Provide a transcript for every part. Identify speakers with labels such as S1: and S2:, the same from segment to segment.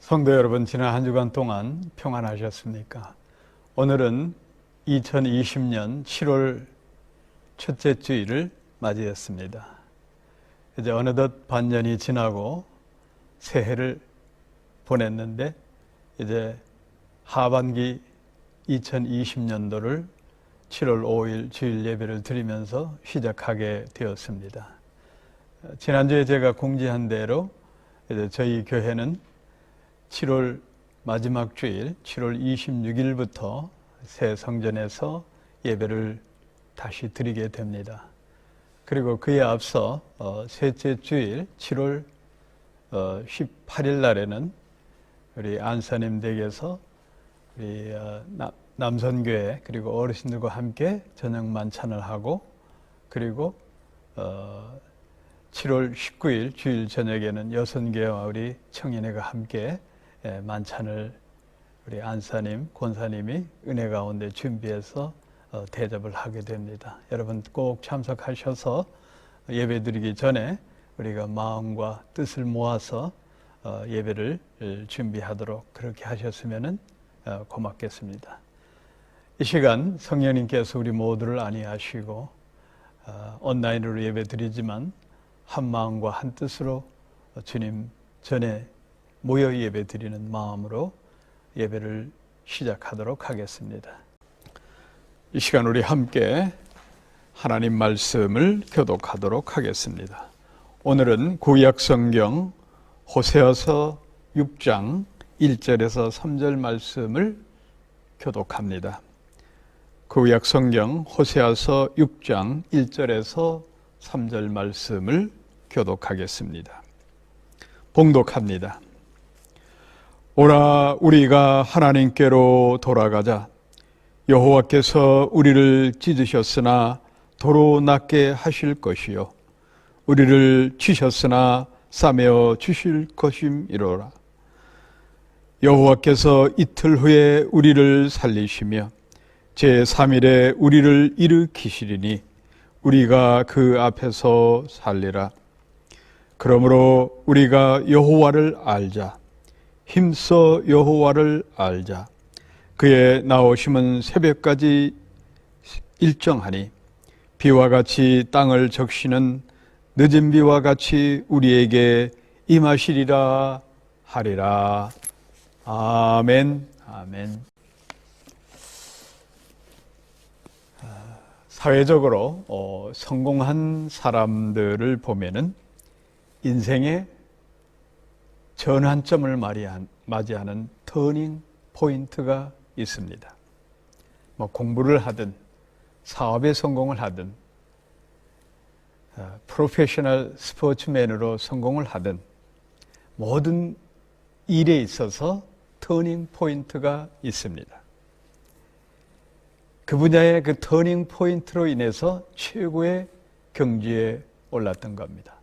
S1: 성도 여러분, 지난 한 주간 동안 평안하셨습니까? 오늘은 2020년 7월 첫째 주일을 맞이했습니다. 이제 어느덧 반년이 지나고 새해를 보냈는데 이제 하반기 2020년도를 7월 5일 주일 예배를 드리면서 시작하게 되었습니다. 지난주에 제가 공지한 대로 이제 저희 교회는 7월 마지막 주일 7월 26일부터 새 성전에서 예배를 다시 드리게 됩니다. 그리고 그에 앞서 셋째 주일 7월 18일 날에는 우리 안사님 댁에서 우리 남선교회 그리고 어르신들과 함께 저녁 만찬을 하고, 그리고 7월 19일 주일 저녁에는 여선교회와 우리 청년회가 함께 만찬을 우리 안사님, 권사님이 은혜 가운데 준비해서 대접을 하게 됩니다. 여러분 꼭 참석하셔서 예배드리기 전에 우리가 마음과 뜻을 모아서 예배를 준비하도록 그렇게 하셨으면 고맙겠습니다. 이 시간 성령님께서 우리 모두를 안위하시고 온라인으로 예배드리지만 한 마음과 한 뜻으로 주님 전에 모여 예배드리는 마음으로 예배를 시작하도록 하겠습니다. 이 시간 우리 함께 하나님 말씀을 교독하도록 하겠습니다. 오늘은 구약 성경 호세아서 6장 1절에서 3절 말씀을 교독합니다. 구약 성경 호세아서 6장 1절에서 3절 말씀을 교독하겠습니다. 봉독합니다. 오라, 우리가 하나님께로 돌아가자. 여호와께서 우리를 찢으셨으나 도로 낫게 하실 것이요 우리를 치셨으나 싸매어 주실 것임이로라. 여호와께서 이틀 후에 우리를 살리시며 제3일에 우리를 일으키시리니 우리가 그 앞에서 살리라. 그러므로 우리가 여호와를 알자. 힘써 여호와를 알자. 그의 나오심은 새벽까지 일정하니 비와 같이 땅을 적시는 늦은 비와 같이 우리에게 임하시리라 하리라. 아멘. 아멘. 사회적으로 성공한 사람들을 보면은 인생의 전환점을 맞이하는 터닝 포인트가 있습니다. 공부를 하든 사업에 성공을 하든 프로페셔널 스포츠맨으로 성공을 하든 모든 일에 있어서 터닝 포인트가 있습니다. 그 분야의 그 터닝 포인트로 인해서 최고의 경지에 올랐던 겁니다.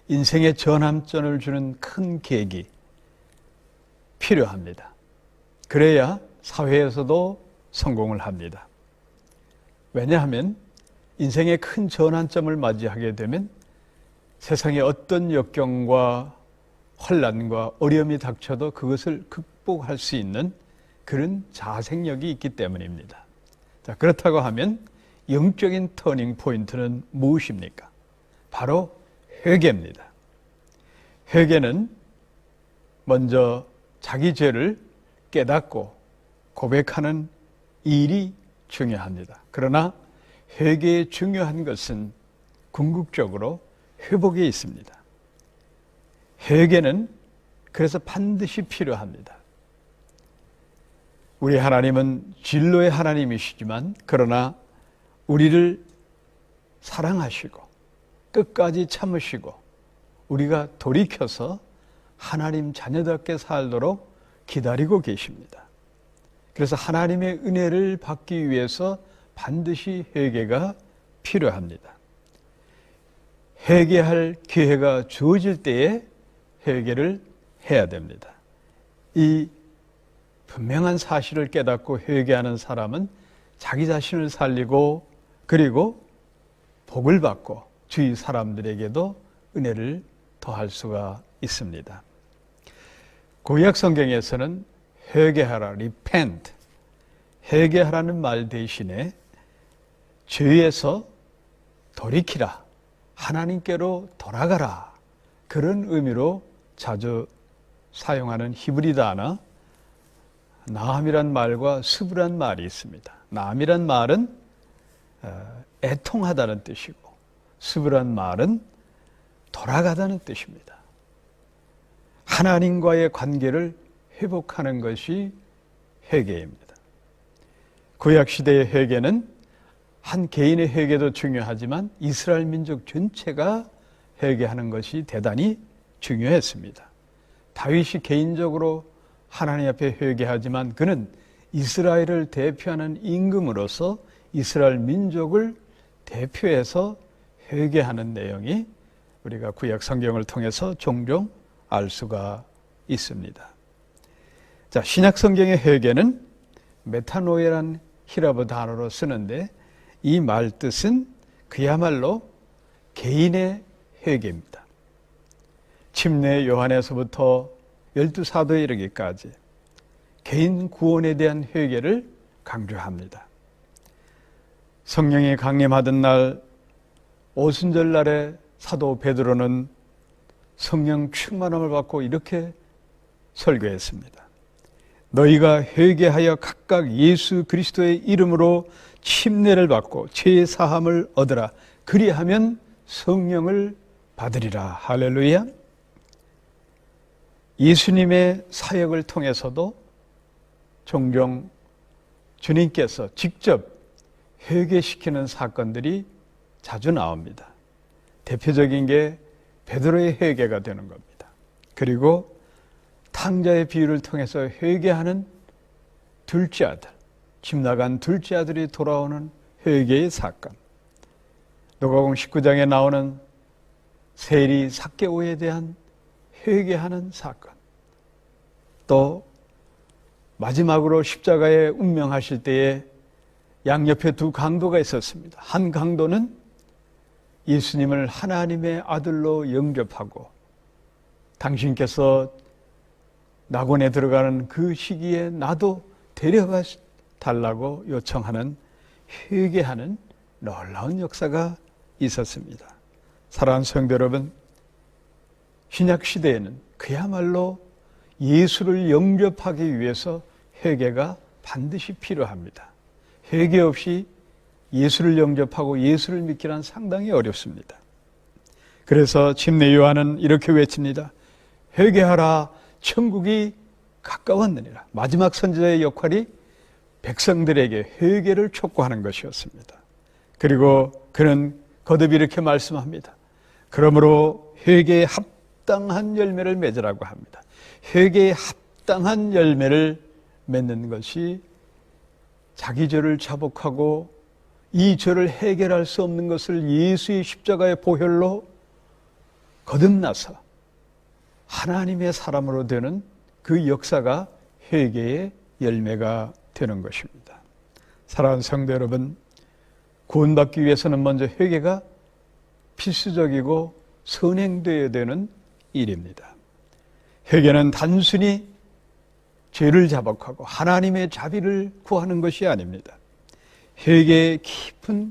S1: 인생의 전환점을 주는 큰 계기 필요합니다. 그래야 사회에서도 성공을 합니다. 왜냐하면 인생의 큰 전환점을 맞이하게 되면 세상에 어떤 역경과 혼란과 어려움이 닥쳐도 그것을 극복할 수 있는 그런 자생력이 있기 때문입니다. 자, 그렇다고 하면 영적인 터닝 포인트는 무엇입니까? 바로 회개입니다. 회개는 먼저 자기 죄를 깨닫고 고백하는 일이 중요합니다. 그러나 회개의 중요한 것은 궁극적으로 회복에 있습니다. 회개는 그래서 반드시 필요합니다. 우리 하나님은 진로의 하나님이시지만 그러나 우리를 사랑하시고 끝까지 참으시고 우리가 돌이켜서 하나님 자녀답게 살도록 기다리고 계십니다. 그래서 하나님의 은혜를 받기 위해서 반드시 회개가 필요합니다. 회개할 기회가 주어질 때에 회개를 해야 됩니다. 이 분명한 사실을 깨닫고 회개하는 사람은 자기 자신을 살리고 그리고 복을 받고 주위 사람들에게도 은혜를 더할 수가 있습니다. 구약 성경에서는 회개하라, repent, 회개하라는 말 대신에 죄에서 돌이키라, 하나님께로 돌아가라, 그런 의미로 자주 사용하는 히브리 단어 나함이란 말과 스브란 말이 있습니다. 나함이란 말은 애통하다는 뜻이고 스브란 말은 돌아가다는 뜻입니다. 하나님과의 관계를 회복하는 것이 회개입니다. 구약시대의 회개는 한 개인의 회개도 중요하지만 이스라엘 민족 전체가 회개하는 것이 대단히 중요했습니다. 다윗이 개인적으로 하나님 앞에 회개하지만 그는 이스라엘을 대표하는 임금으로서 이스라엘 민족을 대표해서 회개하는 내용이 우리가 구약 성경을 통해서 종종 알 수가 있습니다. 자, 신약 성경의 회개는 메타노에란 히라브 단어로 쓰는데 이 말 뜻은 그야말로 개인의 회개입니다. 침례 요한에서부터 12사도에 이르기까지 개인 구원에 대한 회개를 강조합니다. 성령이 강림하던 날 오순절날에 사도 베드로는 성령 충만함을 받고 이렇게 설교했습니다. 너희가 회개하여 각각 예수 그리스도의 이름으로 침례를 받고 죄 사함을 얻으라. 그리하면 성령을 받으리라. 할렐루야. 예수님의 사역을 통해서도 종종 주님께서 직접 회개시키는 사건들이 자주 나옵니다. 대표적인 게 베드로의 회개가 되는 겁니다. 그리고 탕자의 비유를 통해서 회개하는 둘째 아들, 집 나간 둘째 아들이 돌아오는 회개의 사건, 누가복음 19장에 나오는 세리 삭개오에 대한 회개하는 사건, 또 마지막으로 십자가에 운명하실 때에 양옆에 두 강도가 있었습니다. 한 강도는 예수님을 하나님의 아들로 영접하고 당신께서 낙원에 들어가는 그 시기에 나도 데려가 달라고 요청하는 회개하는 놀라운 역사가 있었습니다. 사랑하는 성도 여러분, 신약 시대에는 그야말로 예수를 영접하기 위해서 회개가 반드시 필요합니다. 회개 없이 예수를 영접하고 예수를 믿기란 상당히 어렵습니다. 그래서 침례 요한은 이렇게 외칩니다. 회개하라, 천국이 가까웠느니라. 마지막 선지자의 역할이 백성들에게 회개를 촉구하는 것이었습니다. 그리고 그는 거듭 이렇게 말씀합니다. 그러므로 회개에 합당한 열매를 맺으라고 합니다. 회개에 합당한 열매를 맺는 것이 자기 죄를 자복하고 이 죄를 해결할 수 없는 것을 예수의 십자가의 보혈로 거듭나서 하나님의 사람으로 되는 그 역사가 회개의 열매가 되는 것입니다. 사랑하는 성도 여러분, 구원받기 위해서는 먼저 회개가 필수적이고 선행되어야 되는 일입니다. 회개는 단순히 죄를 자복하고 하나님의 자비를 구하는 것이 아닙니다. 회개의 깊은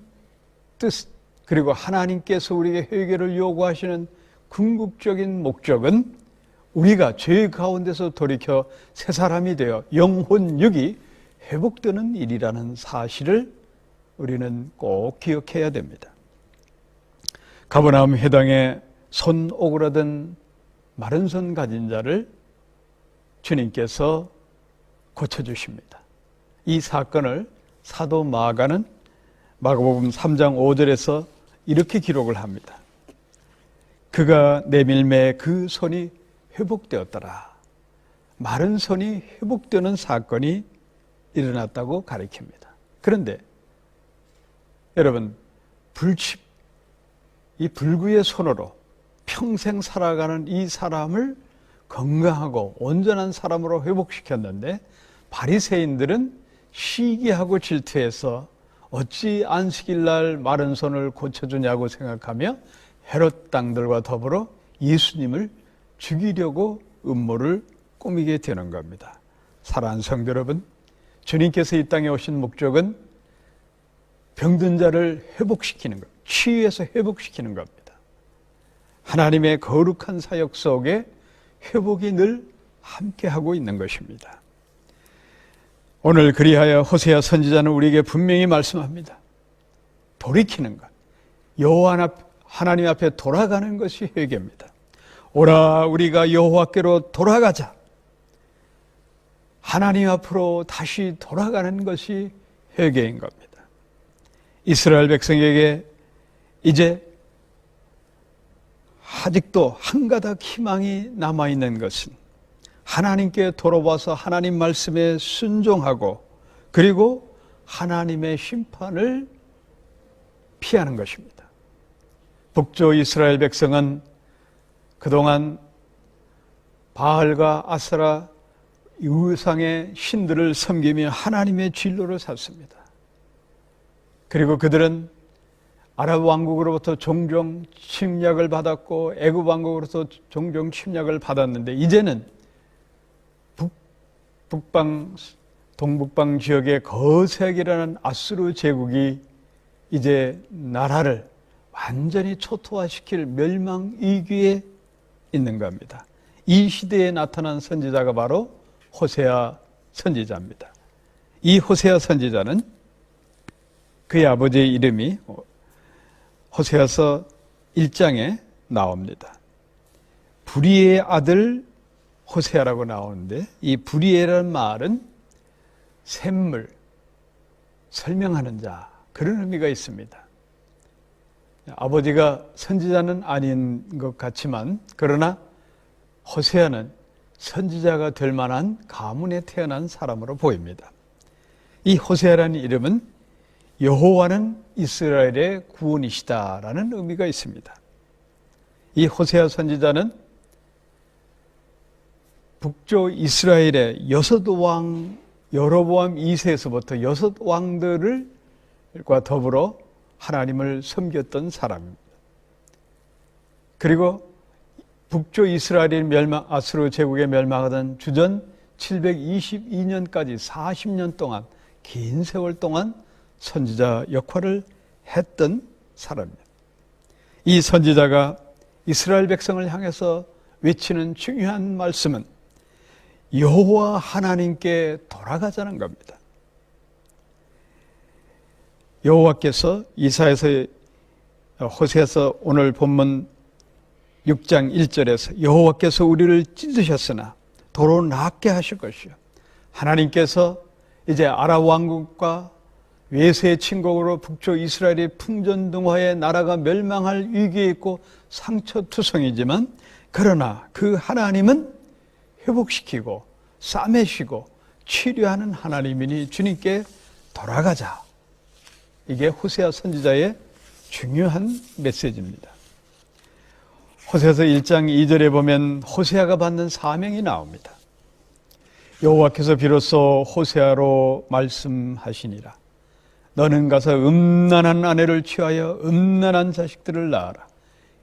S1: 뜻, 그리고 하나님께서 우리에게 회개를 요구하시는 궁극적인 목적은 우리가 죄 가운데서 돌이켜 새 사람이 되어 영혼육이 회복되는 일이라는 사실을 우리는 꼭 기억해야 됩니다. 가버나움 회당에 손 오그라든 마른 손 가진 자를 주님께서 고쳐주십니다. 이 사건을 사도 마가는 마가복음 3장 5절에서 이렇게 기록을 합니다. 그가 내밀매 그 손이 회복되었더라. 마른 손이 회복되는 사건이 일어났다고 가리킵니다. 그런데 여러분, 이 불구의 손으로 평생 살아가는 이 사람을 건강하고 온전한 사람으로 회복시켰는데 바리새인들은 시기하고 질투해서 어찌 안식일 날 마른 손을 고쳐주냐고 생각하며 헤롯 당들과 더불어 예수님을 죽이려고 음모를 꾸미게 되는 겁니다. 사랑하는 성도 여러분, 주님께서 이 땅에 오신 목적은 병든 자를 회복시키는 것, 치유해서 회복시키는 겁니다. 하나님의 거룩한 사역 속에 회복이 늘 함께하고 있는 것입니다. 오늘 그리하여 호세아 선지자는 우리에게 분명히 말씀합니다. 돌이키는 것, 여호와 하나님 앞에 돌아가는 것이 회개입니다. 오라 우리가 여호와께로 돌아가자. 하나님 앞으로 다시 돌아가는 것이 회개인 겁니다. 이스라엘 백성에게 이제 아직도 한 가닥 희망이 남아있는 것은 하나님께 돌아와서 하나님 말씀에 순종하고 그리고 하나님의 심판을 피하는 것입니다. 북쪽 이스라엘 백성은 그동안 바알과 아세라 우상의 신들을 섬기며 하나님의 진로를 샀습니다. 그리고 그들은 아랍 왕국으로부터 종종 침략을 받았고 애굽 왕국으로부터 종종 침략을 받았는데 이제는 동북방 지역의 거세기라는 아수르 제국이 이제 나라를 완전히 초토화시킬 멸망 위기에 있는 겁니다. 이 시대에 나타난 선지자가 바로 호세아 선지자입니다. 이 호세아 선지자는 그의 아버지의 이름이 호세아서 1장에 나옵니다. 부리의 아들 호세아라고 나오는데 이 부리에라는 말은 샘물, 설명하는 자, 그런 의미가 있습니다. 아버지가 선지자는 아닌 것 같지만 그러나 호세아는 선지자가 될 만한 가문에 태어난 사람으로 보입니다. 이 호세아라는 이름은 여호와는 이스라엘의 구원이시다라는 의미가 있습니다. 이 호세아 선지자는 북쪽 이스라엘의 여섯 왕 여로보암 2세에서부터 여섯 왕들과 더불어 하나님을 섬겼던 사람입니다. 그리고 북쪽 이스라엘이 아수르 제국에 멸망하던 주전 722년까지 40년 동안 긴 세월 동안 선지자 역할을 했던 사람입니다. 이 선지자가 이스라엘 백성을 향해서 외치는 중요한 말씀은 여호와 하나님께 돌아가자는 겁니다. 여호와께서 이사야서 호세아서 오늘 본문 6장 1절에서 여호와께서 우리를 찢으셨으나 도로 낫게 하실 것이요. 하나님께서 이제 아랍 왕국과 외세 침공으로 북쪽 이스라엘의 풍전등화의 나라가 멸망할 위기에 있고 상처투성이지만 그러나 그 하나님은 회복시키고 싸매시고 치료하는 하나님이니 주님께 돌아가자. 이게 호세아 선지자의 중요한 메시지입니다. 호세아서 1장 2절에 보면 호세아가 받는 사명이 나옵니다. 여호와께서 비로소 호세아로 말씀하시니라. 너는 가서 음란한 아내를 취하여 음란한 자식들을 낳아라.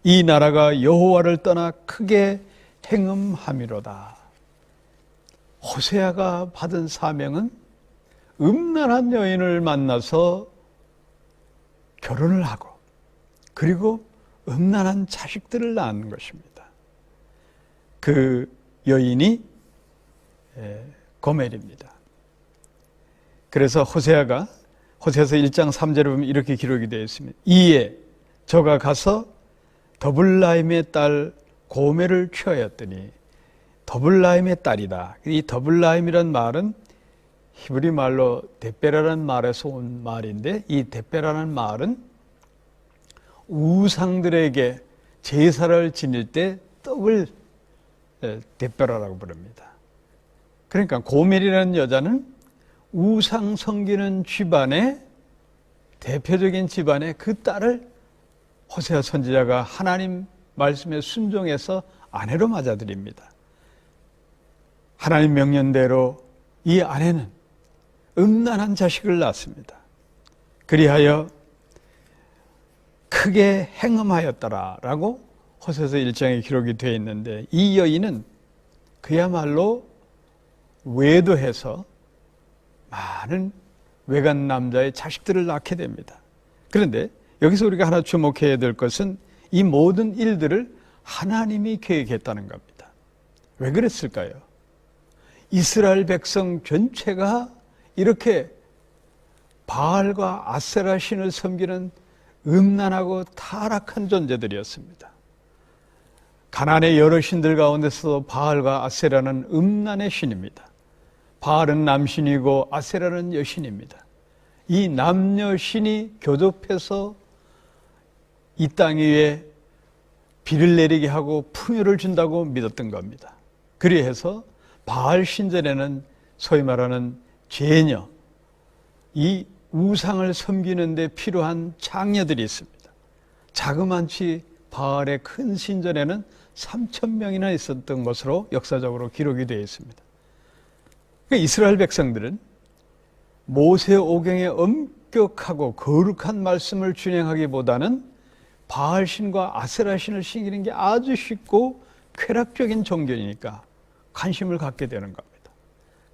S1: 이 나라가 여호와를 떠나 크게 행음함이로다. 호세아가 받은 사명은 음란한 여인을 만나서 결혼을 하고 그리고 음란한 자식들을 낳는 것입니다. 그 여인이 고멜입니다. 그래서 호세아서 1장 3절에 보면 이렇게 기록이 되어 있습니다. 이에 저가 가서 더블라임의 딸 고멜을 취하였더니 더블라임의 딸이다. 이 더블라임이란 말은 히브리 말로 데베라라는 말에서 온 말인데 이 데베라라는 말은 우상들에게 제사를 지낼 때 떡을 데베라라고 부릅니다. 그러니까 고멜이라는 여자는 우상 섬기는 집안의 대표적인 집안의 그 딸을 호세아 선지자가 하나님 말씀에 순종해서 아내로 맞아들입니다. 하나님 명령대로 이 아내는 음란한 자식을 낳습니다. 그리하여 크게 행음하였더라라고 호세아서 1장에 기록이 되어 있는데 이 여인은 그야말로 외도해서 많은 외간 남자의 자식들을 낳게 됩니다. 그런데 여기서 우리가 하나 주목해야 될 것은 이 모든 일들을 하나님이 계획했다는 겁니다. 왜 그랬을까요? 이스라엘 백성 전체가 이렇게 바알과 아세라 신을 섬기는 음란하고 타락한 존재들이었습니다. 가나안의 여러 신들 가운데서 바알과 아세라는 음란의 신입니다. 바알은 남신이고 아세라는 여신입니다. 이 남녀 신이 교접해서 이 땅 위에 비를 내리게 하고 풍요를 준다고 믿었던 겁니다. 그리해서 바알 신전에는 소위 말하는 제녀, 이 우상을 섬기는 데 필요한 장녀들이 있습니다. 자그만치 바알의 큰 신전에는 3,000명이나 있었던 것으로 역사적으로 기록이 되어 있습니다. 그러니까 이스라엘 백성들은 모세오경의 엄격하고 거룩한 말씀을 준행하기보다는 바알신과 아세라신을 섬기는 게 아주 쉽고 쾌락적인 종교니까 관심을 갖게 되는 겁니다.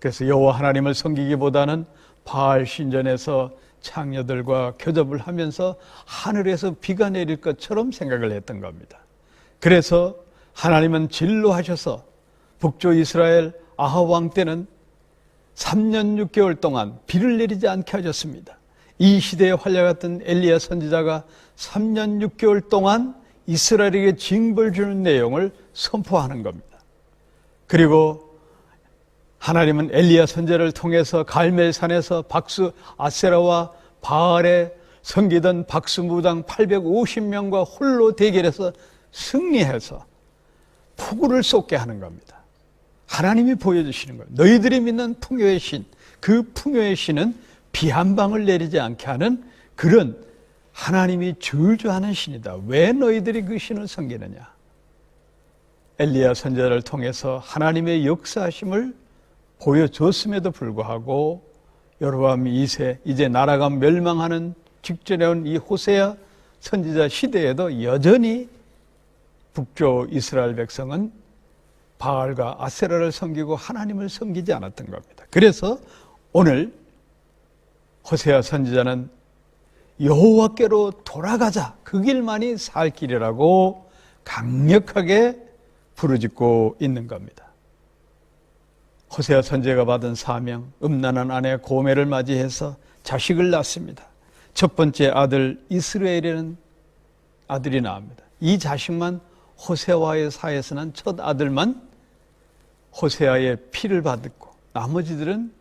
S1: 그래서 여호와 하나님을 섬기기보다는 바알 신전에서 창녀들과 교접을 하면서 하늘에서 비가 내릴 것처럼 생각을 했던 겁니다. 그래서 하나님은 진노하셔서 북쪽 이스라엘 아합 왕 때는 3년 6개월 동안 비를 내리지 않게 하셨습니다. 이 시대에 활약했던 엘리야 선지자가 3년 6개월 동안 이스라엘에게 징벌 주는 내용을 선포하는 겁니다. 그리고 하나님은 엘리야 선지자를 통해서 갈멜산에서 아세라와 바알에 섬기던 박수무당 850명과 홀로 대결해서 승리해서 폭우를 쏟게 하는 겁니다. 하나님이 보여주시는 거예요. 너희들이 믿는 풍요의 신, 그 풍요의 신은 비 한 방울 내리지 않게 하는 그런 하나님이 저주하는 신이다. 왜 너희들이 그 신을 섬기느냐? 엘리야 선지자를 통해서 하나님의 역사하심을 보여줬음에도 불구하고 여로보암 2세, 이제 나라가 멸망하는 직전에 온 이 호세아 선지자 시대에도 여전히 북쪽 이스라엘 백성은 바알과 아세라를 섬기고 하나님을 섬기지 않았던 겁니다. 그래서 오늘 호세아 선지자는 여호와께로 돌아가자, 그 길만이 살 길이라고 강력하게 부르짖고 있는 겁니다. 호세아 선지자가 받은 사명, 음란한 아내 고멜을 맞이해서 자식을 낳습니다. 첫 번째 아들 이스라엘이라는 아들이 나옵니다. 이 자식만 호세아와의 사이에서 난 첫 아들만 호세아의 피를 받았고 나머지들은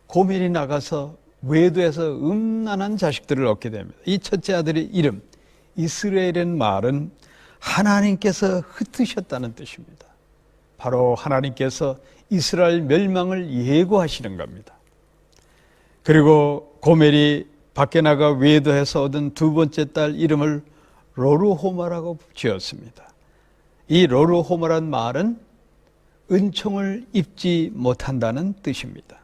S1: 고멜이 나가서 외도에서 음란한 자식들을 얻게 됩니다. 이 첫째 아들의 이름 이스라엘이라는 말은 하나님께서 흩으셨다는 뜻입니다. 바로 하나님께서 이스라엘 멸망을 예고하시는 겁니다. 그리고 고멜이 밖에 나가 외도해서 얻은 두 번째 딸 이름을 로르호마라고 지었습니다. 이 로르호마란 말은 은총을 입지 못한다는 뜻입니다.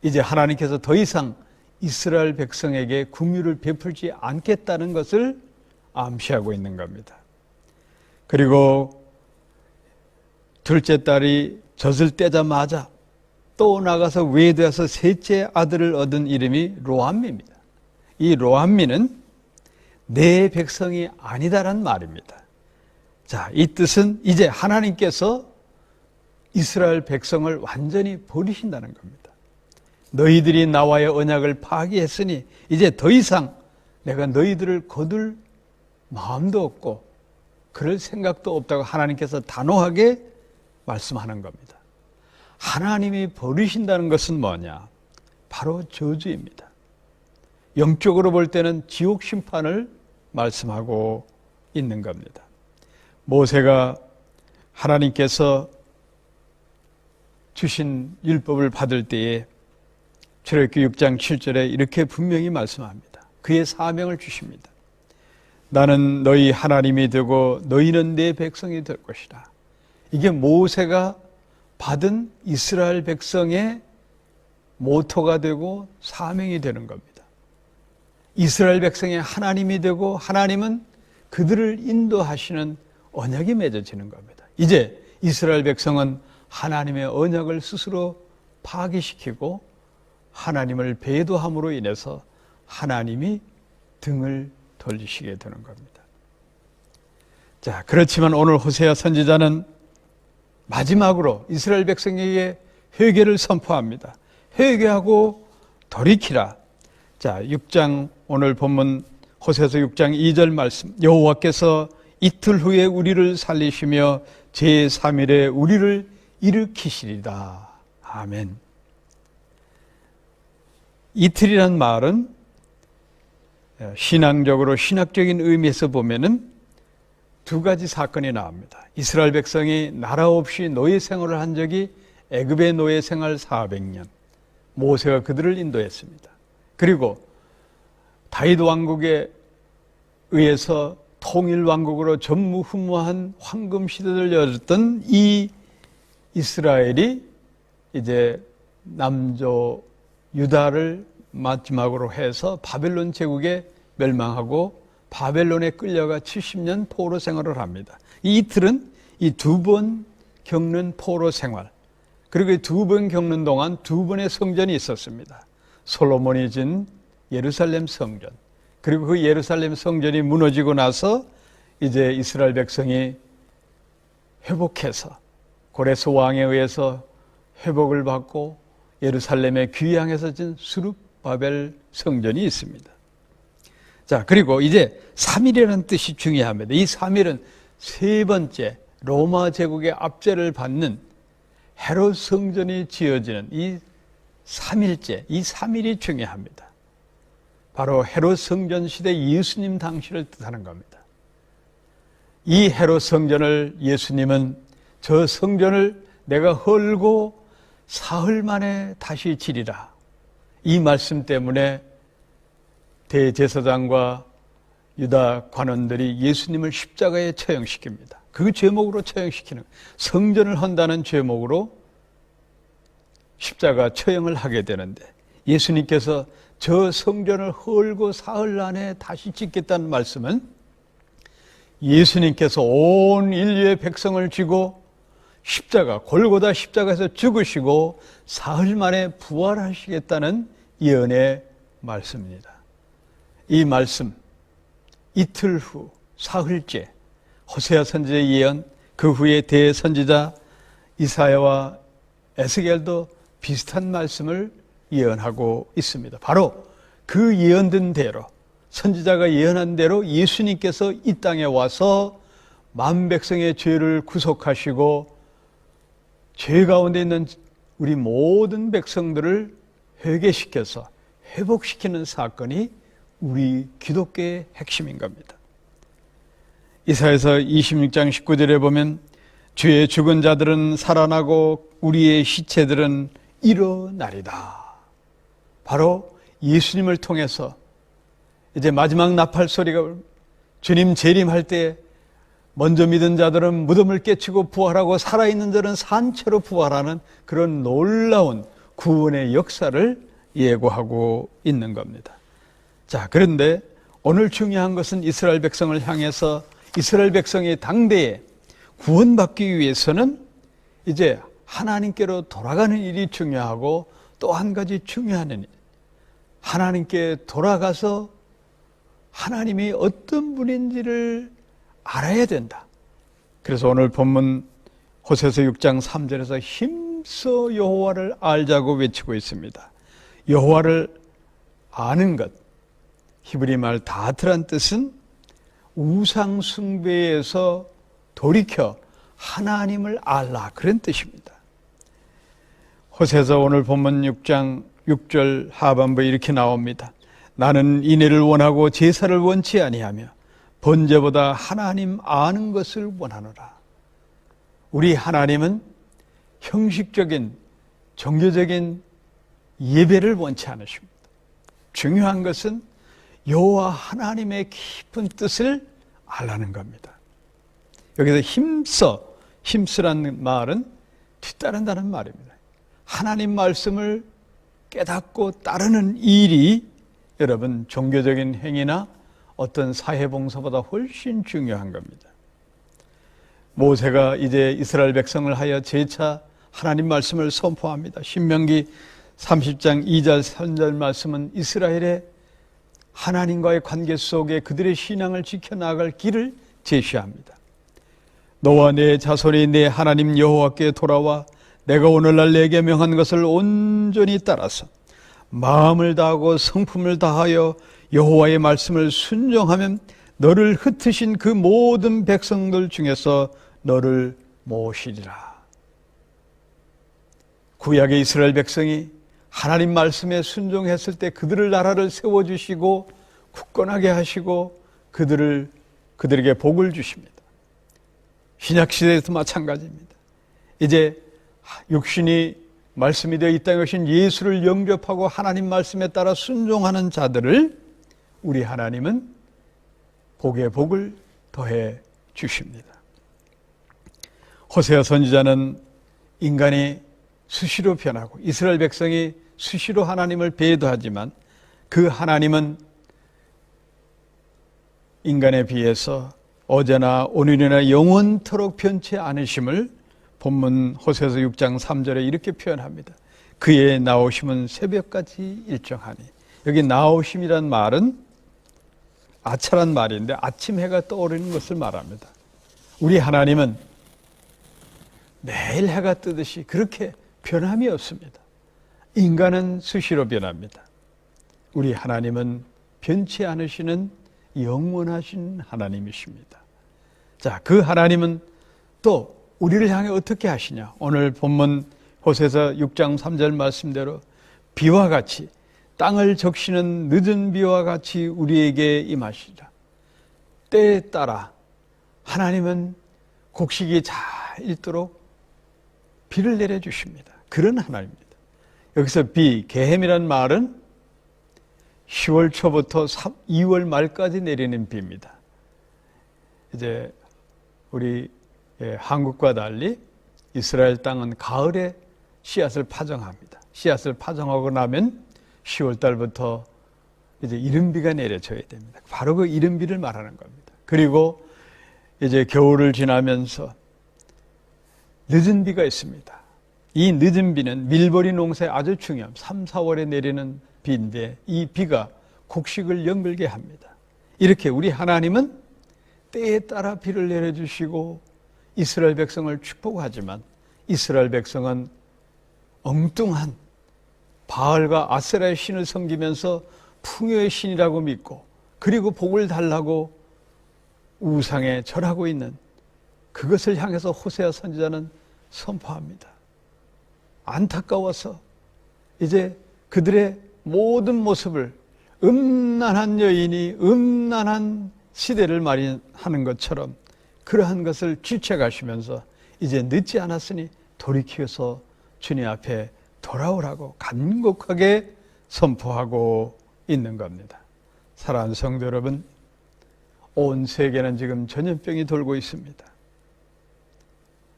S1: 이제 하나님께서 더 이상 이스라엘 백성에게 긍휼을 베풀지 않겠다는 것을 암시하고 있는 겁니다. 그리고 둘째 딸이 젖을 떼자마자 또 나가서 외도해서 셋째 아들을 얻은 이름이 로암미입니다. 이 로암미는 내 백성이 아니다란 말입니다. 자, 이 뜻은 이제 하나님께서 이스라엘 백성을 완전히 버리신다는 겁니다. 너희들이 나와의 언약을 파기했으니 이제 더 이상 내가 너희들을 거둘 마음도 없고 그럴 생각도 없다고 하나님께서 단호하게 말씀하는 겁니다. 하나님이 버리신다는 것은 뭐냐? 바로 저주입니다. 영적으로 볼 때는 지옥 심판을 말씀하고 있는 겁니다. 모세가 하나님께서 주신 율법을 받을 때에 출애굽기 6장 7절에 이렇게 분명히 말씀합니다. 그의 사명을 주십니다. 나는 너희 하나님이 되고 너희는 내 백성이 될 것이다. 이게 모세가 받은 이스라엘 백성의 모토가 되고 사명이 되는 겁니다. 이스라엘 백성의 하나님이 되고 하나님은 그들을 인도하시는 언약이 맺어지는 겁니다. 이제 이스라엘 백성은 하나님의 언약을 스스로 파기시키고 하나님을 배도함으로 인해서 하나님이 등을 돌리시게 되는 겁니다. 자, 그렇지만 오늘 호세아 선지자는 마지막으로 이스라엘 백성에게 회개를 선포합니다. 회개하고 돌이키라. 자, 6장 오늘 본문 호세아서 6장 2절 말씀. 여호와께서 이틀 후에 우리를 살리시며 제3일에 우리를 일으키시리다. 아멘. 이틀이란 말은 신앙적으로 신학적인 의미에서 보면은 두 가지 사건이 나옵니다. 이스라엘 백성이 나라 없이 노예 생활을 한 적이 애굽의 노예 생활 400년. 모세가 그들을 인도했습니다. 그리고 다윗 왕국에 의해서 통일 왕국으로 전무후무한 황금 시대를 열었던 이 이스라엘이 이제 남조 유다를 마지막으로 해서 바벨론 제국에 멸망하고 바벨론에 끌려가 70년 포로 생활을 합니다. 이 이틀은 이 두 번 겪는 포로 생활, 그리고 두 번 겪는 동안 두 번의 성전이 있었습니다. 솔로몬이 진 예루살렘 성전, 그리고 그 예루살렘 성전이 무너지고 나서 이제 이스라엘 백성이 회복해서 고레스 왕에 의해서 회복을 받고 예루살렘에 귀향해서 진 스룹바벨 성전이 있습니다. 자, 그리고 이제 3일이라는 뜻이 중요합니다. 이 3일은 세 번째 로마 제국의 압제를 받는 헤롯 성전이 지어지는 이 3일째, 이 3일이 중요합니다. 바로 헤롯 성전 시대 예수님 당시를 뜻하는 겁니다. 이 헤롯 성전을 예수님은 저 성전을 내가 헐고 사흘 만에 다시 지리라. 이 말씀 때문에 대제사장과 유다 관원들이 예수님을 십자가에 처형시킵니다. 그 죄목으로 처형시키는, 성전을 헌다는 죄목으로 십자가 처형을 하게 되는데, 예수님께서 저 성전을 헐고 사흘 안에 다시 짓겠다는 말씀은 예수님께서 온 인류의 백성을 쥐고 십자가, 골고다 십자가에서 죽으시고 사흘 만에 부활하시겠다는 예언의 말씀입니다. 이 말씀, 이틀 후 사흘째 호세아 선지자의 예언, 그 후에 대선지자 이사야와 에스겔도 비슷한 말씀을 예언하고 있습니다. 바로 그 예언된 대로, 선지자가 예언한 대로 예수님께서 이 땅에 와서 만백성의 죄를 구속하시고 죄 가운데 있는 우리 모든 백성들을 회개시켜서 회복시키는 사건이 우리 기독교의 핵심인 겁니다. 이사야서 26장 19절에 보면 주의 죽은 자들은 살아나고 우리의 시체들은 일어나리다. 바로 예수님을 통해서 이제 마지막 나팔 소리가 주님 재림할 때 먼저 믿은 자들은 무덤을 깨치고 부활하고 살아있는 자는 산채로 부활하는 그런 놀라운 구원의 역사를 예고하고 있는 겁니다. 자, 그런데 오늘 중요한 것은 이스라엘 백성을 향해서 이스라엘 백성이 당대에 구원받기 위해서는 이제 하나님께로 돌아가는 일이 중요하고, 또 한 가지 중요한 일, 하나님께 돌아가서 하나님이 어떤 분인지를 알아야 된다. 그래서 오늘 본문 호세아서 6장 3절에서 힘써 여호와를 알자고 외치고 있습니다. 여호와를 아는 것, 히브리 말 다트란 뜻은 우상 숭배에서 돌이켜 하나님을 알라, 그런 뜻입니다. 호세아서 오늘 본문 6장 6절 하반부에 이렇게 나옵니다. 나는 인애를 원하고 제사를 원치 아니하며 번제보다 하나님 아는 것을 원하노라. 우리 하나님은 형식적인 종교적인 예배를 원치 않으십니다. 중요한 것은 여호와 하나님의 깊은 뜻을 알라는 겁니다. 여기서 힘쓰라는 말은 뒤따른다는 말입니다. 하나님 말씀을 깨닫고 따르는 일이 여러분 종교적인 행위나 어떤 사회봉사보다 훨씬 중요한 겁니다. 모세가 이제 이스라엘 백성을 하여 재차 하나님 말씀을 선포합니다. 신명기 30장 2절 3절 말씀은 이스라엘의 하나님과의 관계 속에 그들의 신앙을 지켜나갈 길을 제시합니다. 너와 내 자손이 내 하나님 여호와께 돌아와 내가 오늘날 내게 명한 것을 온전히 따라서 마음을 다하고 성품을 다하여 여호와의 말씀을 순종하면 너를 흩으신 그 모든 백성들 중에서 너를 모시리라. 구약의 이스라엘 백성이 하나님 말씀에 순종했을 때 그들을 나라를 세워주시고 굳건하게 하시고 그들에게 복을 주십니다. 신약시대에도 마찬가지입니다. 이제 육신이 말씀이 되어 이 땅에 오신 예수를 영접하고 하나님 말씀에 따라 순종하는 자들을 우리 하나님은 복의 복을 더해 주십니다. 호세아 선지자는 인간이 수시로 변하고 이스라엘 백성이 수시로 하나님을 배도하지만 그 하나님은 인간에 비해서 어제나 오늘이나 영원토록 변치 않으심을 본문 호세아서 6장 3절에 이렇게 표현합니다. 그의 나오심은 새벽까지 일정하니. 여기 나오심이란 말은 아차란 말인데 아침 해가 떠오르는 것을 말합니다. 우리 하나님은 매일 해가 뜨듯이 그렇게 변함이 없습니다. 인간은 수시로 변합니다. 우리 하나님은 변치 않으시는 영원하신 하나님이십니다. 자, 그 하나님은 또 우리를 향해 어떻게 하시냐? 오늘 본문 호세아서 6장 3절 말씀대로 비와 같이 땅을 적시는 늦은 비와 같이 우리에게 임하시리라. 때에 따라 하나님은 곡식이 잘 있도록 비를 내려주십니다. 그런 하나님입니다. 여기서 비, 게헴이라는 말은 10월 초부터 2월 말까지 내리는 비입니다. 이제 우리 한국과 달리 이스라엘 땅은 가을에 씨앗을 파종합니다. 씨앗을 파종하고 나면 10월 달부터 이제 이른비가 내려져야 됩니다. 바로 그 이른비를 말하는 겁니다. 그리고 이제 겨울을 지나면서 늦은 비가 있습니다. 이 늦은 비는 밀보리 농사에 아주 중요한 3, 4월에 내리는 비인데 이 비가 곡식을 연글게 합니다. 이렇게 우리 하나님은 때에 따라 비를 내려주시고 이스라엘 백성을 축복하지만 이스라엘 백성은 엉뚱한 바알과 아세라의 신을 섬기면서 풍요의 신이라고 믿고 그리고 복을 달라고 우상에 절하고 있는 그것을 향해서 호세아 선지자는 선포합니다. 안타까워서 이제 그들의 모든 모습을 음란한 여인이 음란한 시대를 말하는 것처럼 그러한 것을 지쳐가시면서 이제 늦지 않았으니 돌이켜서 주님 앞에 돌아오라고 간곡하게 선포하고 있는 겁니다. 사랑하는 성도 여러분, 온 세계는 지금 전염병이 돌고 있습니다.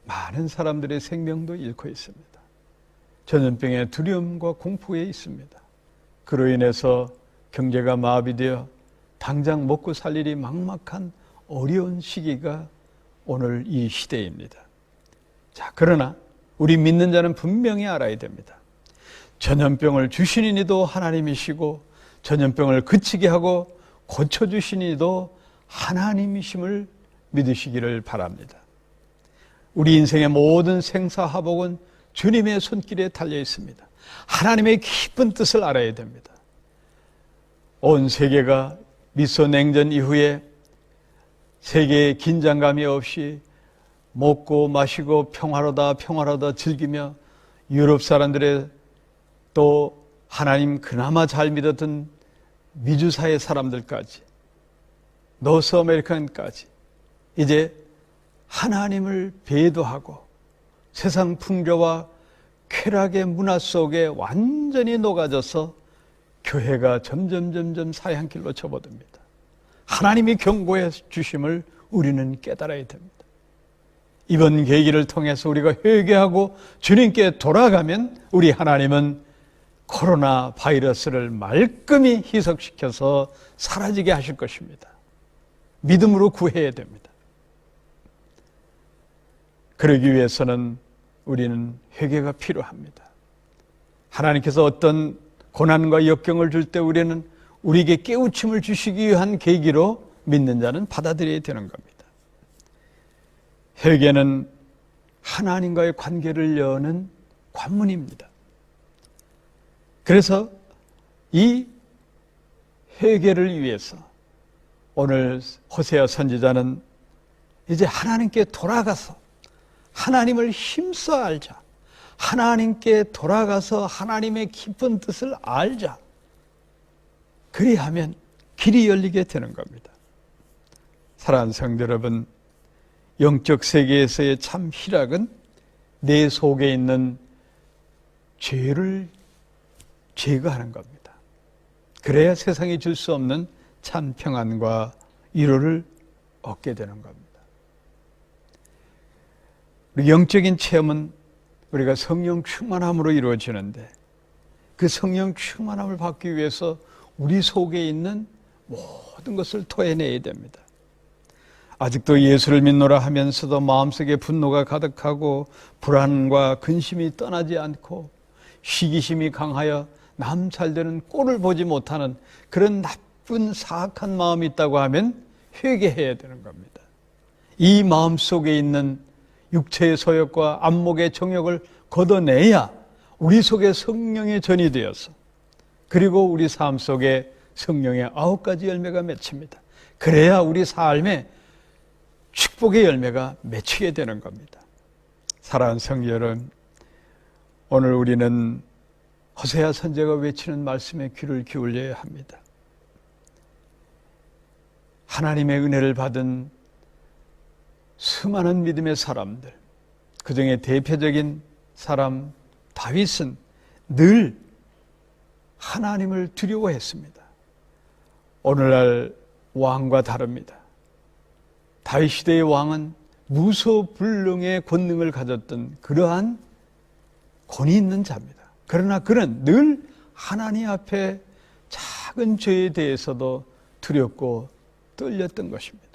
S1: 많은 사람들의 생명도 잃고 있습니다. 전염병의 두려움과 공포에 있습니다. 그로 인해서 경제가 마비되어 당장 먹고 살 일이 막막한 어려운 시기가 오늘 이 시대입니다. 자, 그러나 우리 믿는 자는 분명히 알아야 됩니다. 전염병을 주신 이도 하나님이시고 전염병을 그치게 하고 고쳐주신 이도 하나님이심을 믿으시기를 바랍니다. 우리 인생의 모든 생사화복은 주님의 손길에 달려 있습니다. 하나님의 깊은 뜻을 알아야 됩니다. 온 세계가 미소 냉전 이후에 세계에 긴장감이 없이 먹고 마시고 평화로다 즐기며 유럽 사람들의 또 하나님 그나마 잘 믿었던 미주사의 사람들까지 노스 아메리칸까지 이제 하나님을 배도하고 세상 풍조와 쾌락의 문화 속에 완전히 녹아져서 교회가 점점 사양길로 접어듭니다. 하나님이 경고해 주심을 우리는 깨달아야 됩니다. 이번 계기를 통해서 우리가 회개하고 주님께 돌아가면 우리 하나님은 코로나 바이러스를 말끔히 희석시켜서 사라지게 하실 것입니다. 믿음으로 구해야 됩니다. 그러기 위해서는 우리는 회개가 필요합니다. 하나님께서 어떤 고난과 역경을 줄 때 우리는 우리에게 깨우침을 주시기 위한 계기로 믿는 자는 받아들여야 되는 겁니다. 회개는 하나님과의 관계를 여는 관문입니다. 그래서 이 회개를 위해서 오늘 호세아 선지자는 이제 하나님께 돌아가서 하나님을 힘써 알자. 하나님께 돌아가서 하나님의 깊은 뜻을 알자. 그리하면 길이 열리게 되는 겁니다. 사랑하는 성도 여러분, 영적 세계에서의 참 희락은 내 속에 있는 죄를 제거하는 겁니다. 그래야 세상이 줄 수 없는 참 평안과 위로를 얻게 되는 겁니다. 우리 영적인 체험은 우리가 성령 충만함으로 이루어지는데 그 성령 충만함을 받기 위해서 우리 속에 있는 모든 것을 토해내야 됩니다. 아직도 예수를 믿노라 하면서도 마음속에 분노가 가득하고 불안과 근심이 떠나지 않고 시기심이 강하여 남 잘되는 꼴을 보지 못하는 그런 나쁜 사악한 마음이 있다고 하면 회개해야 되는 겁니다. 이 마음 속에 있는 육체의 소욕과 안목의 정욕을 걷어내야 우리 속에 성령의 전이 되어서 그리고 우리 삶 속에 성령의 9가지 열매가 맺힙니다. 그래야 우리 삶에 축복의 열매가 맺히게 되는 겁니다. 사랑하는 성도 여러분, 오늘 우리는 호세아 선지자가 외치는 말씀에 귀를 기울여야 합니다. 하나님의 은혜를 받은 수많은 믿음의 사람들, 그중에 대표적인 사람 다윗은 늘 하나님을 두려워했습니다. 오늘날 왕과 다릅니다. 다윗 시대의 왕은 무소불능의 권능을 가졌던 그러한 권위 있는 자입니다. 그러나 그는 늘 하나님 앞에 작은 죄에 대해서도 두렵고 떨렸던 것입니다.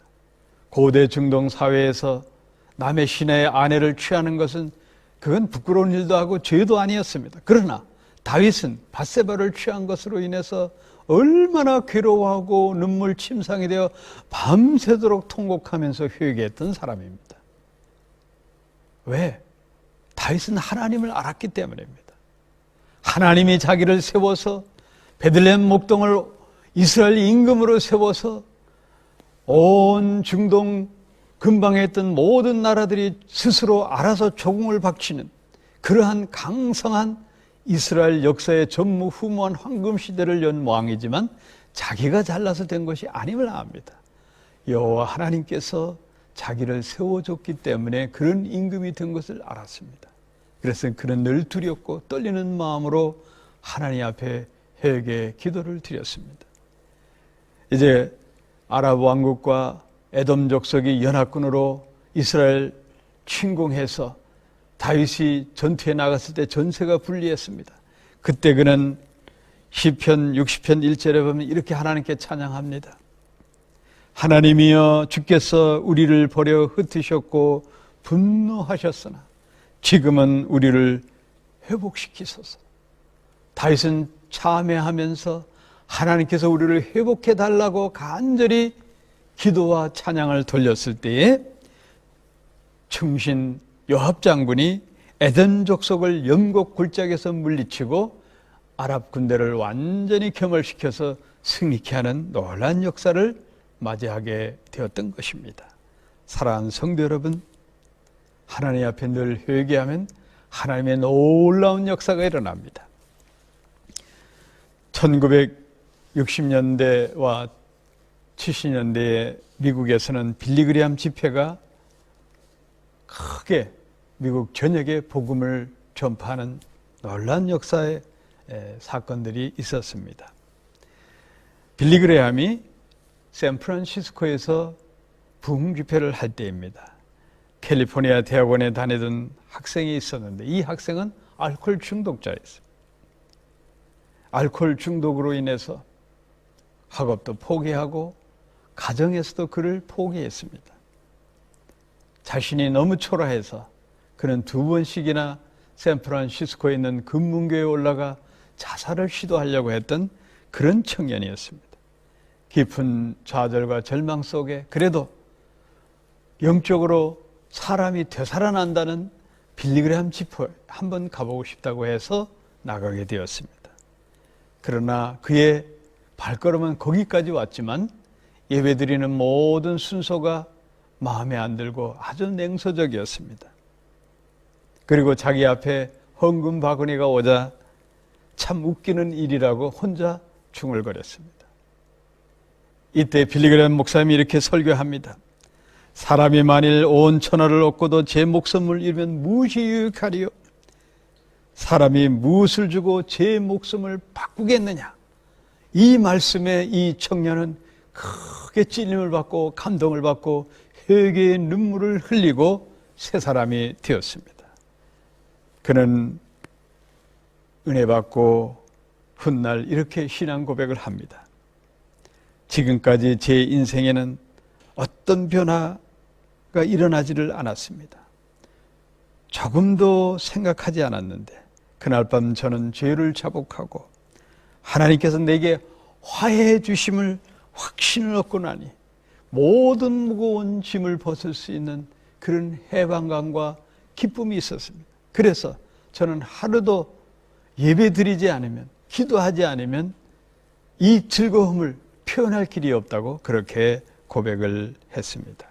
S1: 고대 중동 사회에서 남의 시내의 아내를 취하는 것은 그건 부끄러운 일도 하고 죄도 아니었습니다. 그러나 다윗은 밧세바를 취한 것으로 인해서 얼마나 괴로워하고 눈물 침상이 되어 밤새도록 통곡하면서 회개했던 사람입니다. 왜? 다윗은 하나님을 알았기 때문입니다. 하나님이 자기를 세워서 베들레헴 목동을 이스라엘 임금으로 세워서 온 중동 근방에 있던 모든 나라들이 스스로 알아서 조공을 바치는 그러한 강성한 이스라엘 역사의 전무후무한 황금시대를 연 왕이지만 자기가 잘나서 된 것이 아님을 압니다. 여호와 하나님께서 자기를 세워줬기 때문에 그런 임금이 된 것을 알았습니다. 그래서 그는 늘 두렵고 떨리는 마음으로 하나님 앞에 회개 기도를 드렸습니다. 이제 아랍 왕국과 에돔 족속이 연합군으로 이스라엘 침공해서 다윗이 전투에 나갔을 때 전세가 불리했습니다. 그때 그는 시편 60편 1절에 보면 이렇게 하나님께 찬양합니다. 하나님이여 주께서 우리를 버려 흩으셨고 분노하셨으나 지금은 우리를 회복시키소서. 다윗은 참회하면서 하나님께서 우리를 회복해 달라고 간절히 기도와 찬양을 돌렸을 때에 충신 요압 장군이 에덴 족속을 영국 굴짝에서 물리치고 아랍 군대를 완전히 겸허시켜서 승리케 하는 놀라운 역사를 맞이하게 되었던 것입니다. 사랑하는 성도 여러분, 하나님 앞에 늘 회개하면 하나님의 놀라운 역사가 일어납니다. 1960년대와 70년대에 미국에서는 빌리그리암 집회가 크게 미국 전역에 복음을 전파하는 놀라운 역사의 사건들이 있었습니다. 빌리그레함이 샌프란시스코에서 부흥 집회를 할 때입니다. 캘리포니아 대학원에 다니던 학생이 있었는데 이 학생은 알코올 중독자였어요. 알코올 중독으로 인해서 학업도 포기하고 가정에서도 그를 포기했습니다. 자신이 너무 초라해서 그는 2번씩이나 샌프란시스코에 있는 금문교에 올라가 자살을 시도하려고 했던 그런 청년이었습니다. 깊은 좌절과 절망 속에 그래도 영적으로 사람이 되살아난다는 빌리그레함 집회에 한번 가보고 싶다고 해서 나가게 되었습니다. 그러나 그의 발걸음은 거기까지 왔지만 예배드리는 모든 순서가 마음에 안 들고 아주 냉소적이었습니다. 그리고 자기 앞에 헌금 바구니가 오자 참 웃기는 일이라고 혼자 중얼거렸습니다. 이때 빌리그레함 목사님이 이렇게 설교합니다. 사람이 만일 온 천하를 얻고도 제 목숨을 잃으면 무엇이 유익하리요? 사람이 무엇을 주고 제 목숨을 바꾸겠느냐? 이 말씀에 이 청년은 크게 찔림을 받고 감동을 받고 회개의 눈물을 흘리고 새 사람이 되었습니다. 그는 은혜 받고 훗날 이렇게 신앙 고백을 합니다. 지금까지 제 인생에는 어떤 변화가 일어나지를 않았습니다. 조금도 생각하지 않았는데 그날 밤 저는 죄를 자복하고 하나님께서 내게 화해해 주심을 확신을 얻고 나니 모든 무거운 짐을 벗을 수 있는 그런 해방감과 기쁨이 있었습니다. 그래서 저는 하루도 예배드리지 않으면, 기도하지 않으면 이 즐거움을 표현할 길이 없다고 그렇게 고백을 했습니다.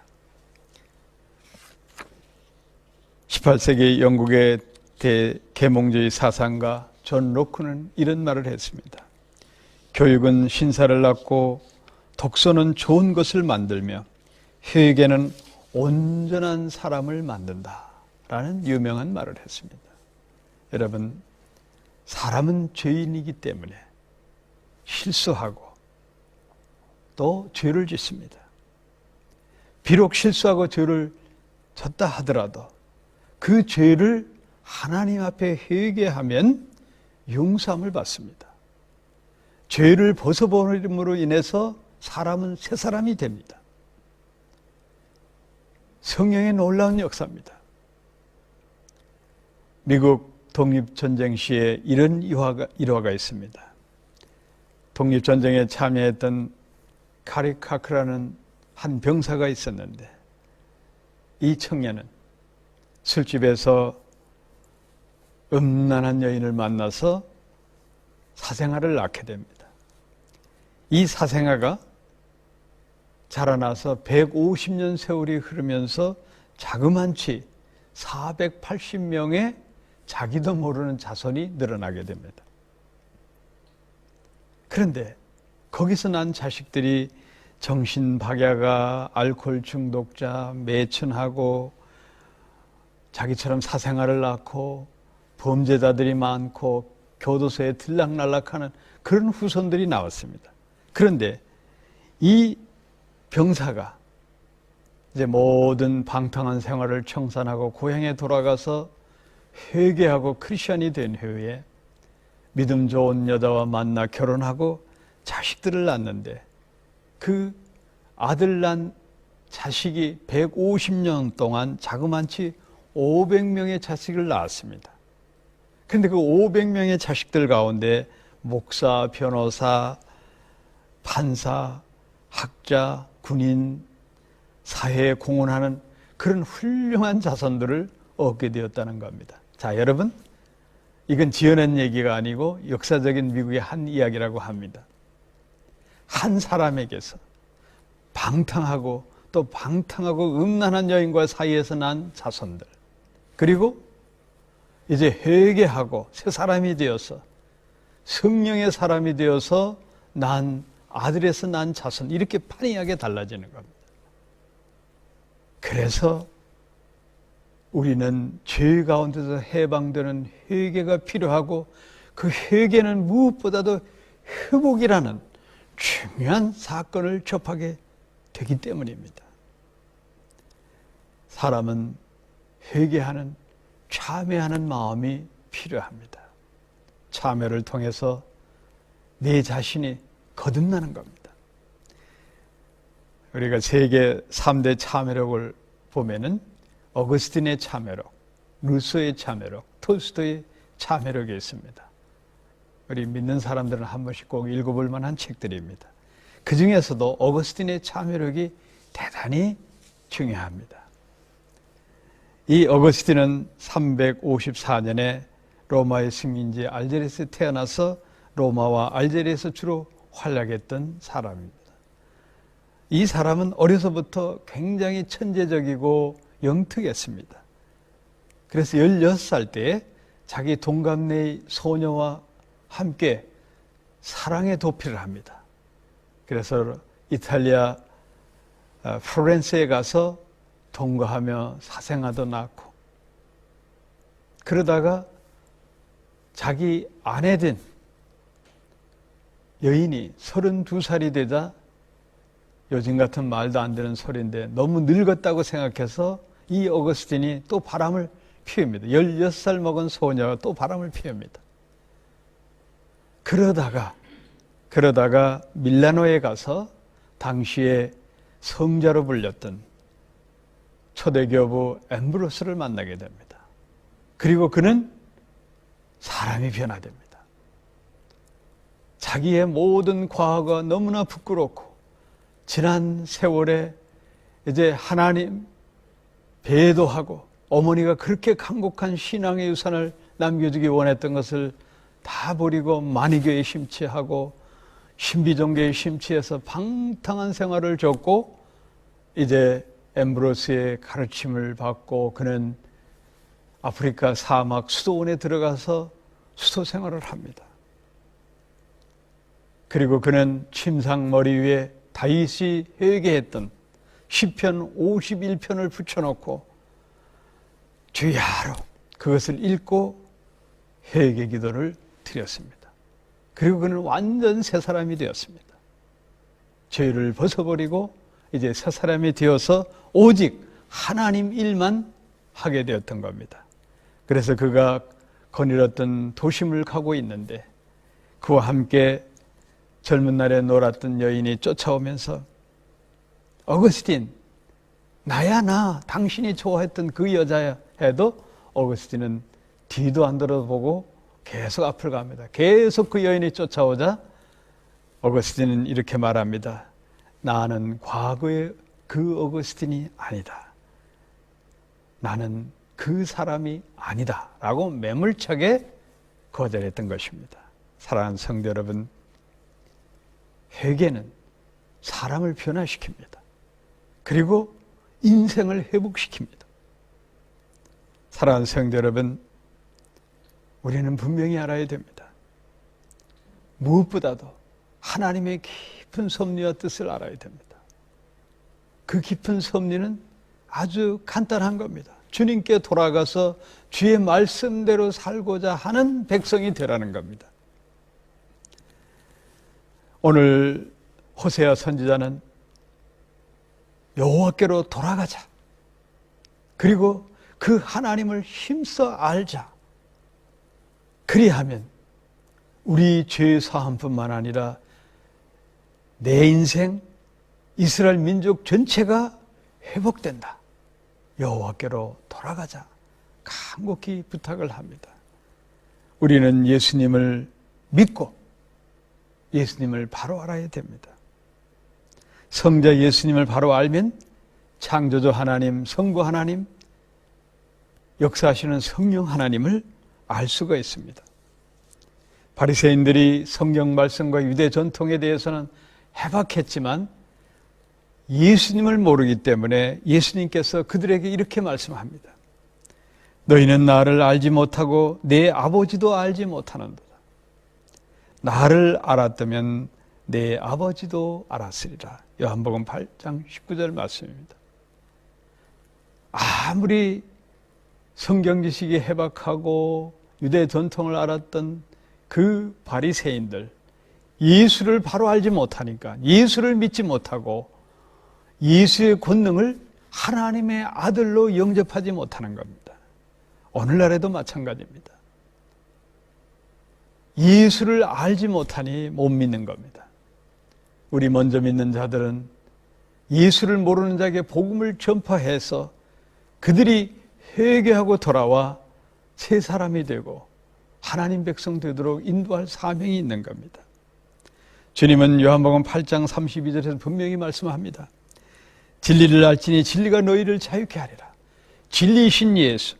S1: 18세기 영국의 대계몽주의 사상가 존 로크는 이런 말을 했습니다. 교육은 신사를 낳고 독서는 좋은 것을 만들며 회개는 온전한 사람을 만든다 라는 유명한 말을 했습니다. 여러분, 사람은 죄인이기 때문에 실수하고 또 죄를 짓습니다. 비록 실수하고 죄를 졌다 하더라도 그 죄를 하나님 앞에 회개하면 용서함을 받습니다. 죄를 벗어버림으로 인해서 사람은 새 사람이 됩니다. 성령의 놀라운 역사입니다. 미국 독립전쟁 시에 이런 일화가 있습니다. 독립전쟁에 참여했던 카리카크라는 한 병사가 있었는데 이 청년은 술집에서 음란한 여인을 만나서 사생아를 낳게 됩니다. 이 사생아가 자라나서 150년 세월이 흐르면서 자그만치 480명의 자기도 모르는 자손이 늘어나게 됩니다. 그런데 거기서 난 자식들이 정신박야가, 알코올 중독자, 매춘하고 자기처럼 사생아를 낳고 범죄자들이 많고 교도소에 들락날락하는 그런 후손들이 나왔습니다. 그런데 이 병사가 이제 모든 방탕한 생활을 청산하고 고향에 돌아가서 회개하고 크리스천이 된 후에 믿음 좋은 여자와 만나 결혼하고 자식들을 낳는데 그 아들 난 자식이 150년 동안 자그만치 500명의 자식을 낳았습니다. 그런데 그 500명의 자식들 가운데 목사, 변호사, 판사, 학자, 군인, 사회에 공헌하는 그런 훌륭한 자손들을 얻게 되었다는 겁니다. 자, 여러분, 이건 지어낸 얘기가 아니고 역사적인 미국의 한 이야기라고 합니다. 한 사람에게서 방탕하고 또 방탕하고 음란한 여인과 사이에서 난 자손들, 그리고 이제 회개하고 새 사람이 되어서 성령의 사람이 되어서 난 아들에서 난 자손, 이렇게 판이하게 달라지는 겁니다. 그래서 우리는 죄 가운데서 해방되는 회개가 필요하고 그 회개는 무엇보다도 회복이라는 중요한 사건을 접하게 되기 때문입니다. 사람은 회개하는, 참회하는 마음이 필요합니다. 참회를 통해서 내 자신이 거듭나는 겁니다. 우리가 세계 3대 참회록을 보면은 어거스틴의 참회록, 루소의 참회록, 톨스토이의 참회록이 있습니다. 우리 믿는 사람들은 한 번씩 꼭 읽어볼 만한 책들입니다. 그 중에서도 어거스틴의 참회록이 대단히 중요합니다. 이 어거스틴은 354년에 로마의 식민지 알제리에서 태어나서 로마와 알제리에서 주로 활약했던 사람입니다. 이 사람은 어려서부터 굉장히 천재적이고 영특했습니다. 그래서 16살 때에 자기 동갑내의 소녀와 함께 사랑의 도피를 합니다. 그래서 이탈리아 플로렌스에 가서 동거하며 사생아도 낳고, 그러다가 자기 아내 된 여인이 32살이 되자, 요즘 같은 말도 안 되는 소리인데 너무 늙었다고 생각해서 이 어거스틴이 또 바람을 피웁니다. 16살 먹은 소녀가 또 바람을 피웁니다. 그러다가 밀라노에 가서 당시에 성자로 불렸던 초대교부 엠브로스를 만나게 됩니다. 그리고 그는 사람이 변화됩니다. 자기의 모든 과거가 너무나 부끄럽고 지난 세월에 이제 하나님 배도하고 어머니가 그렇게 강곡한 신앙의 유산을 남겨주기 원했던 것을 다 버리고 마니교에 심취하고 신비종교에 심취해서 방탕한 생활을 줬고, 이제 엠브로스의 가르침을 받고 그는 아프리카 사막 수도원에 들어가서 수도 생활을 합니다. 그리고 그는 침상머리 위에 다윗이 회개했던 시편 51편을 붙여놓고 주야로 그것을 읽고 회개 기도를 드렸습니다. 그리고 그는 완전 새 사람이 되었습니다. 죄를 벗어버리고 이제 새 사람이 되어서 오직 하나님 일만 하게 되었던 겁니다. 그래서 그가 거닐었던 도심을 가고 있는데 그와 함께 젊은 날에 놀았던 여인이 쫓아오면서 어거스틴, 나야 나, 당신이 좋아했던 그 여자야 해도 어거스틴은 뒤도 안 돌아보고 계속 앞을 갑니다. 계속 그 여인이 쫓아오자 어거스틴은 이렇게 말합니다. 나는 과거의 그 어거스틴이 아니다. 나는 그 사람이 아니다. 라고 매몰차게 거절했던 것입니다. 사랑하는 성도 여러분, 회개는 사람을 변화시킵니다. 그리고 인생을 회복시킵니다. 사랑하는 성도 여러분, 우리는 분명히 알아야 됩니다. 무엇보다도 하나님의 깊은 섭리와 뜻을 알아야 됩니다. 그 깊은 섭리는 아주 간단한 겁니다. 주님께 돌아가서 주의 말씀대로 살고자 하는 백성이 되라는 겁니다. 오늘 호세아 선지자는 여호와께로 돌아가자. 그리고 그 하나님을 힘써 알자. 그리하면 우리 죄 사함뿐만 아니라 내 인생, 이스라엘 민족 전체가 회복된다. 여호와께로 돌아가자. 간곡히 부탁을 합니다. 우리는 예수님을 믿고 예수님을 바로 알아야 됩니다. 성자 예수님을 바로 알면 창조주 하나님, 성부 하나님, 역사하시는 성령 하나님을 알 수가 있습니다. 바리새인들이 성경 말씀과 유대 전통에 대해서는 해박했지만 예수님을 모르기 때문에 예수님께서 그들에게 이렇게 말씀합니다. 너희는 나를 알지 못하고 내 아버지도 알지 못하는도다. 나를 알았다면 내 아버지도 알았으리라. 요한복음 8장 19절 말씀입니다. 아무리 성경 지식이 해박하고 유대 전통을 알았던 그 바리새인들, 예수를 바로 알지 못하니까, 예수를 믿지 못하고 예수의 권능을 하나님의 아들로 영접하지 못하는 겁니다. 오늘날에도 마찬가지입니다. 예수를 알지 못하니 못 믿는 겁니다. 우리 먼저 믿는 자들은 예수를 모르는 자에게 복음을 전파해서 그들이 회개하고 돌아와 새 사람이 되고 하나님 백성 되도록 인도할 사명이 있는 겁니다. 주님은 요한복음 8장 32절에서 분명히 말씀합니다. 진리를 알지니 진리가 너희를 자유케 하리라. 진리이신 예수.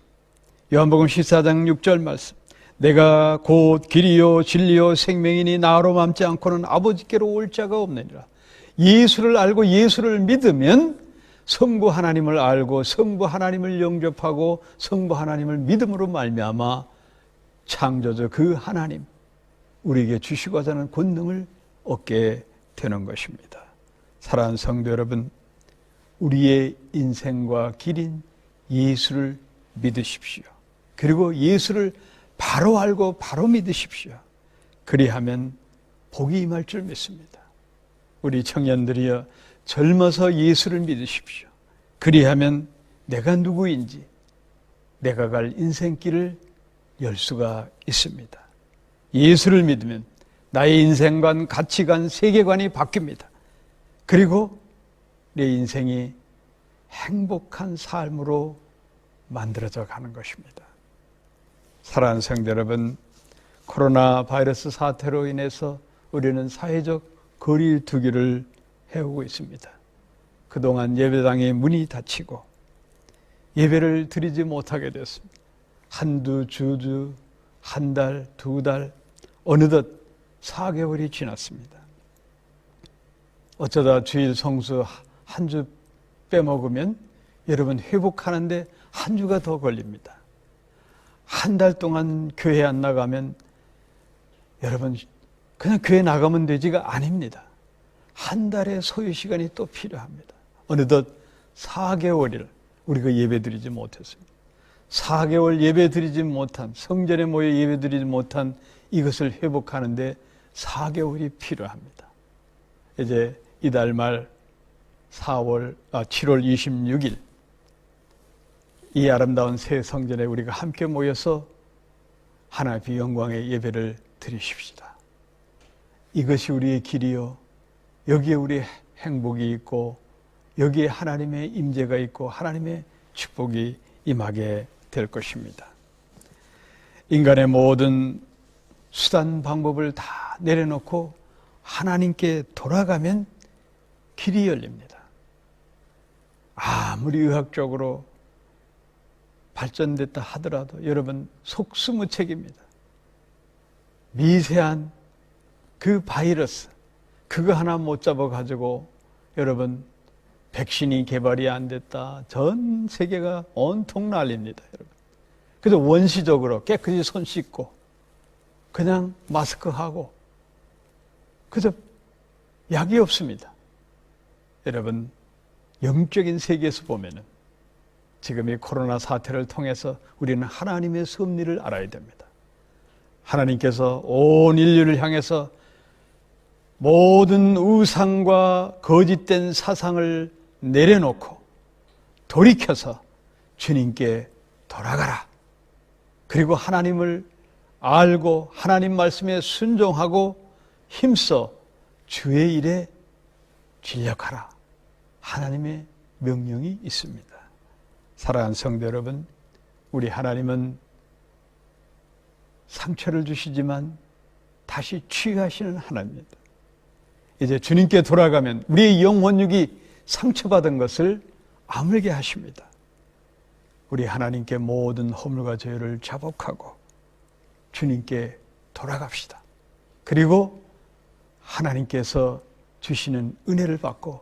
S1: 요한복음 14장 6절 말씀. 내가 곧 길이요 진리요 생명이니 나로 맘지 않고는 아버지께로 올 자가 없느니라. 예수를 알고 예수를 믿으면 성부 하나님을 알고 성부 하나님을 영접하고 성부 하나님을 믿음으로 말미암아 창조주 그 하나님 우리에게 주시고자 하는 권능을 얻게 되는 것입니다. 사랑하는 성도 여러분, 우리의 인생과 길인 예수를 믿으십시오. 그리고 예수를 바로 알고 바로 믿으십시오. 그리하면 복이 임할 줄 믿습니다. 우리 청년들이여 젊어서 예수를 믿으십시오. 그리하면 내가 누구인지 내가 갈 인생길을 열 수가 있습니다. 예수를 믿으면 나의 인생관, 가치관, 세계관이 바뀝니다. 그리고 내 인생이 행복한 삶으로 만들어져 가는 것입니다. 사랑하는 성도 여러분, 코로나 바이러스 사태로 인해서 우리는 사회적 거리두기를 해오고 있습니다. 그동안 예배당의 문이 닫히고 예배를 드리지 못하게 되었습니다. 한두 주, 한 달, 두 달, 어느덧 4개월이 지났습니다. 어쩌다 주일 성수 한 주 빼먹으면 여러분 회복하는데 한 주가 더 걸립니다. 한 달 동안 교회 안 나가면 여러분 그냥 교회 나가면 되지가 아닙니다. 한 달의 소요 시간이 또 필요합니다. 어느덧 4개월을 우리가 예배드리지 못했습니다. 4개월 예배드리지 못한, 성전에 모여 예배드리지 못한 이것을 회복하는데 4개월이 필요합니다. 이제 이달 말 7월 26일 이 아름다운 새 성전에 우리가 함께 모여서 하나님의 영광의 예배를 드리십시다. 이것이 우리의 길이요, 여기에 우리의 행복이 있고 여기에 하나님의 임재가 있고 하나님의 축복이 임하게 될 것입니다. 인간의 모든 수단 방법을 다 내려놓고 하나님께 돌아가면 길이 열립니다. 아무리 의학적으로 발전됐다 하더라도 여러분 속수무책입니다. 미세한 그 바이러스 그거 하나 못 잡아가지고 여러분 백신이 개발이 안 됐다. 전 세계가 온통 난립니다. 여러분. 그래서 원시적으로 깨끗이 손 씻고 그냥 마스크하고 그래서 약이 없습니다. 여러분 영적인 세계에서 보면은 지금 이 코로나 사태를 통해서 우리는 하나님의 섭리를 알아야 됩니다. 하나님께서 온 인류를 향해서 모든 우상과 거짓된 사상을 내려놓고 돌이켜서 주님께 돌아가라. 그리고 하나님을 알고 하나님 말씀에 순종하고 힘써 주의 일에 진력하라. 하나님의 명령이 있습니다. 사랑하는 성도 여러분, 우리 하나님은 상처를 주시지만 다시 치유하시는 하나님입니다. 이제 주님께 돌아가면 우리의 영혼육이 상처받은 것을 아물게 하십니다. 우리 하나님께 모든 허물과 죄를 자복하고 주님께 돌아갑시다. 그리고 하나님께서 주시는 은혜를 받고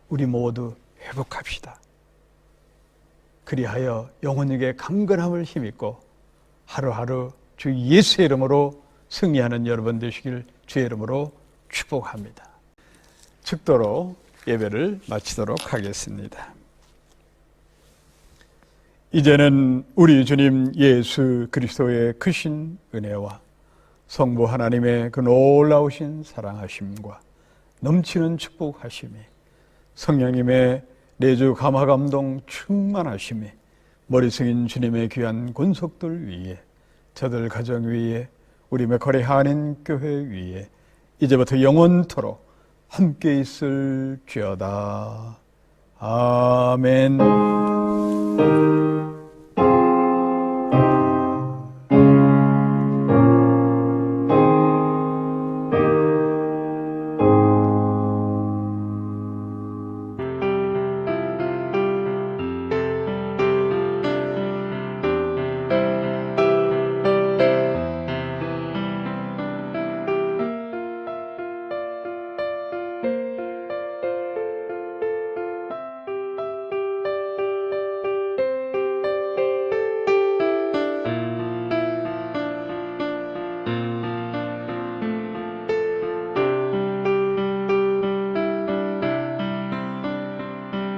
S1: 우리 모두 회복합시다. 그리하여 영혼에게 강건함을 힘입고 하루하루 주 예수의 이름으로 승리하는 여러분 되시길 주의 이름으로 축복합니다. 축도로 예배를 마치도록 하겠습니다. 이제는 우리 주님 예수 그리스도의 크신 은혜와 성부 하나님의 그 놀라우신 사랑하심과 넘치는 축복하심이 성령님의 내주 감화 감동 충만하심이 머리 숙인 주님의 귀한 권속들 위에 저들 가정 위에 우리 메커리 한인교회 위에 이제부터 영원토록 함께 있을지어다. 아멘.